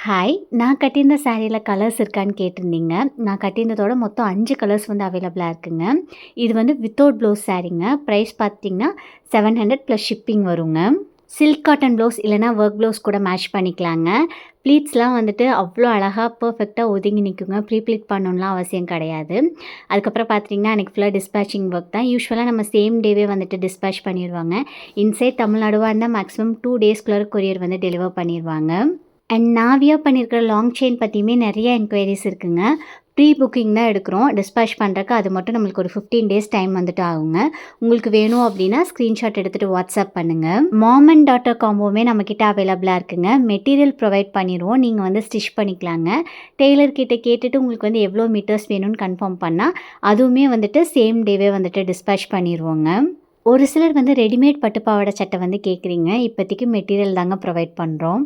Hi! நான் கட்டியிருந்த சாரீல colours இருக்கான்னு கேட்டிருந்தீங்க. நான் கட்டியிருந்ததோட மொத்தம் 5 கலர்ஸ் வந்து அவைலபிளா இருக்குங்க. இது வந்து வித்தவுட் ப்ளவுஸ் சாரீங்க. பிரைஸ் பார்த்தீங்கன்னா 700 ப்ளஸ் ஷிப்பிங் வருங்க. சில்க் காட்டன் ப்ளவுஸ் இல்லைனா ஒர்க் ப்ளவுஸ் கூட மேட்ச் பண்ணிக்கலாங்க. ப்ளீட்ஸ்லாம் வந்துட்டு அவ்வளோ அழகா பெர்ஃபெக்ட்டா ஒதுங்கி நிக்குங்க. ப்ரீ ப்ளீட் பண்ணணும்லாம் அவசியம் கிடையாது. அதுக்கப்புறம் பார்த்தீங்கன்னா, அன்னைக்கு ஃபுல்லா டிஸ்பேச்சிங் ஒர்க் தான். யூசுவலா நம்ம சேம் டேவே வந்துட்டு டிஸ்பேச் பண்ணிருவாங்க. இன்சைட் தமிழ்நாடுவா இருந்தா மேக்ஸிமம் 2 டேஸ்க்குள்ளார கொரியர் வந்து டெலிவர் பண்ணிருவாங்க. அண்ட் நான் வியர் பண்ணியிருக்கிற லாங் செயின் பற்றியுமே நிறைய என்கொயரிஸ் இருக்குங்க. ப்ரீ புக்கிங் தான் எடுக்கிறோம். டிஸ்பேச் பண்ணுறக்கு அது மட்டும் நம்மளுக்கு ஒரு 15 டேஸ் டைம் வந்துட்டு ஆகுங்க. உங்களுக்கு வேணும் அப்படின்னா ஸ்க்ரீன்ஷாட் எடுத்துகிட்டு வாட்ஸ்அப் பண்ணுங்கள். மாம் அண்ட் டாட்டர் காம்போவுமே நம்மக்கிட்ட அவைலபிளாக இருக்குங்க. மெட்டீரியல் ப்ரொவைட் பண்ணிடுவோம். நீங்கள் வந்து ஸ்டிச் பண்ணிக்கலாங்க. டெய்லர் கிட்ட கேட்டுட்டு உங்களுக்கு வந்து எவ்வளோ மீட்டர்ஸ் வேணும்னு கன்ஃபார்ம் பண்ணால் அதுவுமே வந்துட்டு சேம் டேவே வந்துட்டு டிஸ்பேச் பண்ணிடுவோங்க. ஒரு சிலர் வந்து ரெடிமேட் பட்டுப்பாவாடை சட்டை வந்து கேட்குறீங்க. இப்போதைக்கு மெட்டீரியல் தாங்க ப்ரொவைட் பண்ணுறோம்.